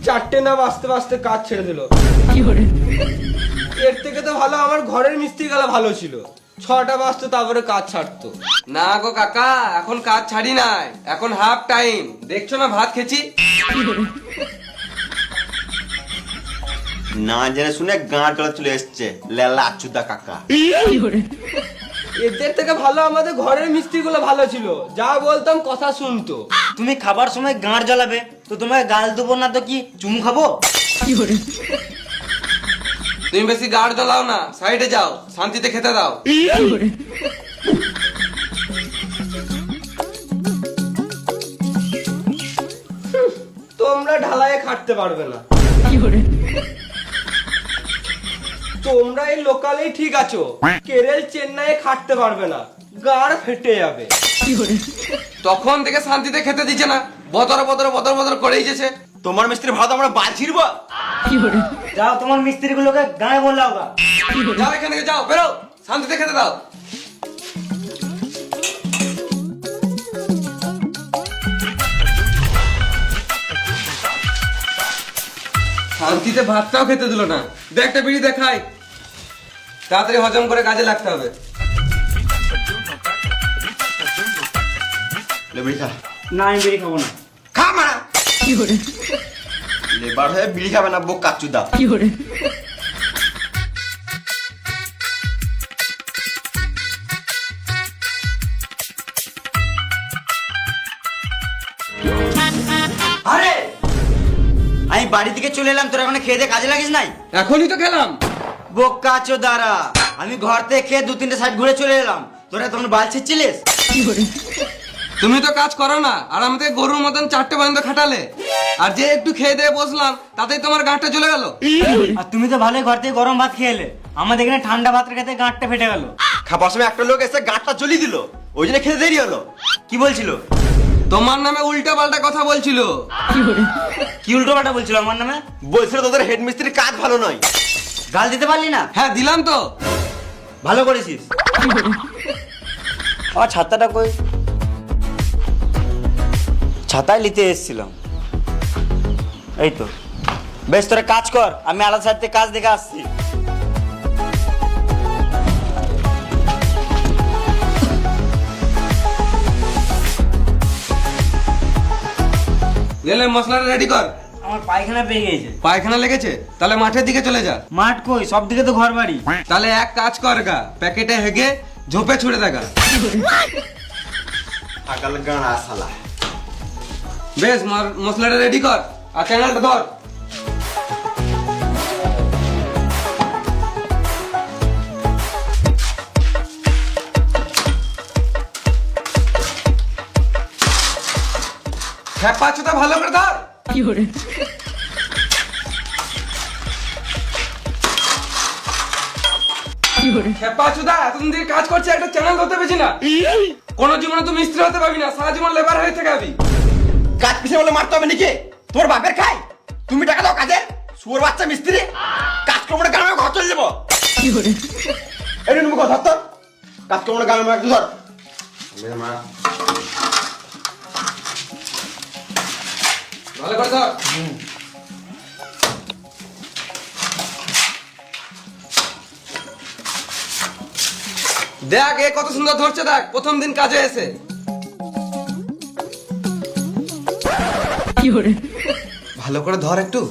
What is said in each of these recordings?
4টে না বাজতে বাজতে কাজ ছেড়ে দিল। এর থেকে তো ভালো আমার ঘরের মিস্ত্রি গেলা ভালো ছিল, 6টা বাজতো তারপরে কাজ ছাড়তো। না গো কাকা, এখন কাজ ছাড়ি নাই, এখন হাফ টাইম। দেখছো না ভাত খেছি। না জেনে শুনে গাঁট গলা চলে এসছে লেলা আচুদা কাকা। এদের থেকে ভালো আমাদের ঘরের মিস্ত্রি গুলো ভালো ছিল, যা বলতাম কথা শুনতো। তুমি খাবার সময় গাঁট জ্বালাবে তো তোমায় গাল দেবো না তো কি চুমু খাবো? তুমি বেশি গাড় জ্বালাও না, সাইডে যাও, শান্তিতে খেতে দাও। তোমরা ঢালাইয়ে খাটতে পারবে না, তোমরা এই লোকালেই ঠিক আছো, কেরল চেন্নাইয়ে খাটতে পারবে না, গাড় ফেটে যাবে। তখন থেকে শান্তিতে খেতে দিচ্ছে না, বদর বদর বদর বদর করেই যেছে। তোমার মিস্ত্রি ভালো, আমরা বাল ছিড়বো। যাও তোমার মিস্ত্রি গুলোকে গায়ে বললাও গা। যাও এখান থেকে, যাও, বেরো, শান্তিতে খেতে দাও। শান্তিতে ভাতটাও খেতে দিল না। দেখ একটা বিড়ি দেখাই, তাড়াতাড়ি হজম করে কাজে লাগতে হবে। লে বিড়ি খা। না আমি বেরিয়ে খাবো না। খা মারা। লেবার হয়ে বিড়ি খাবে না বোক কাচুদা। আরে আমি বাড়ি থেকে চলে এলাম, তোর এখন খেয়ে দিয়ে কাজে লাগিস নাই? এখনই তো খেলাম। বোকা চোদারা, আমি ঘর থেকে খেয়ে 2-3টে সাইড ঘুরে চলে এলাম, তোরা তখন বাল ছিচ্ছিলিস। তুমি তো কাজ করো না, আর আমাদের গরুর মতন 4টে পর্যন্ত খাটালে, আর যে একটু খেয়ে দিয়ে বসলাম তাতেই তোমার গাঁটটা চলে গেল। আর তুমি তো ভালোই ঘর থেকে গরম ভাত খেয়ে এলে, আমাদের এখানে ঠান্ডা ভাত খেতে গাঁটটা ফেটে গেল। খাবার সময় একটা লোক এসে গাঁটটা জ্বলিয়ে দিল, ওই জন্য খেতে দেরি হলো। কি বলছিল? তোমার নামে উল্টা পাল্টা কথা বলছিল। কি উল্টো পাল্টা বলছিল আমার নামে? বলছিল তোদের হেড মিস্ত্রির কাজ ভালো নয়। গাল দিতে পারলি না? হ্যাঁ দিলাম তো। ভালো করেছিস। আমার ছাতাটা কই? ছাতায় নিতে এসেছিলাম। এই তো। বেশ, তোরা কাজ কর, আমি আলাদা সাইড থেকে কাজ দেখে আসছি। গেলে মশলাটা রেডি কর। আমার পায়খানা পেয়ে গেছে। পায়খানা লেগেছে? তাহলে মাঠের দিকে চলে যা। মাঠ কই? সব দিকে তো ঘর বাড়ি। তাহলে এক কাজ কর গা, প্যাকেটে হেগে ঝোপে ছুড়ে দেখা। আকাল গাঁড়া শালা। বেশ, মশলাটা রেডি কর আর চ্যানেলটা ধর। হ্যাঁ পাঁচটা ভালো করে ধর। খেপা চুদা, এতদিন থেকে কাজ করছে, একটা চ্যানেল ধরতে পেরেছি না। কোনো জীবনে তুমি মিস্ত্রি হতে পারবি না, সারা জীবন লেবার হয়ে থেকে যাবি। কাজ পিছনে বলে মারতে হবে নাকি? তোমার বাপের খাই, তুমি টাকা দাও কাজের। শুয়োর বাচ্চা মিস্ত্রি কাজ করবো না, গ্রামে ঘর চলে যাবো। এই তুমি কথা ধর, কাজ করবো না গ্রামে একটু ধর। ভালো করে ধর। দেখ এ কত সুন্দর ধরছে, দেখ প্রথম দিন কাজে এসে। ভালো করে ধর একটু।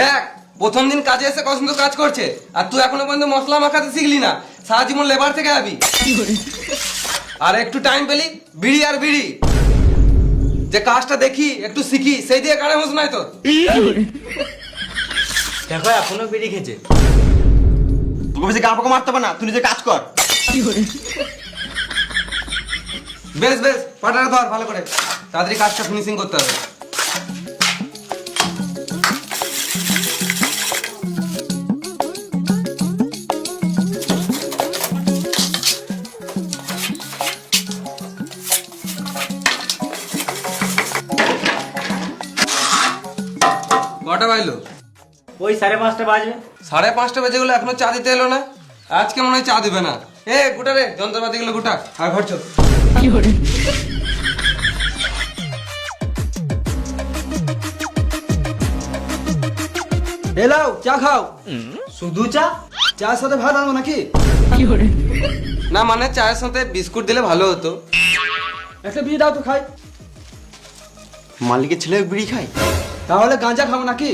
দেখ প্রথম দিন কাজে এসে কত সুন্দর কাজ করছে, আর তুই এখনো পর্যন্ত মশলা মাখাতে শিখলি না, সারা জীবন লেবার থেকে যাবি। আর একটু টাইম পেলি বিড়ি আর বিড়ি, যে কাজটা দেখি একটু শিখি, সেই দিয়ে কানে হোস নাই তোর। দেখো এখনো বেরিয়ে খেয়েছে। তোকে বেশি গা পাকা মারতে হবে না, তুই নিজে কাজ কর। বেশ বেশ, পাটাটা ধর ভালো করে, তাড়াতাড়ি কাজটা ফিনিশিং করতে হবে। কটা বাজলো? ওই 5:30 বাজবে। 5:30 বেজে গেলো, এখনো চা দিতে এলো না। আজকে মনে হয় চা দিবে না। এ গুটা রে, যন্ত্রপাতি গুলো গুটা আর ঘর চল। এলাও চা খাও। শুধু চা? চার সাথে ভাত আনবো নাকি? না মানে চায়ের সাথে বিস্কুট দিলে ভালো হতো। একটা বিড়ি দাও তো খাই। মালিকের ছেলে বিড়ি খায়? তাহলে গাঁজা খাবো নাকি?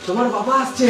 তোমার বাবা আসছে।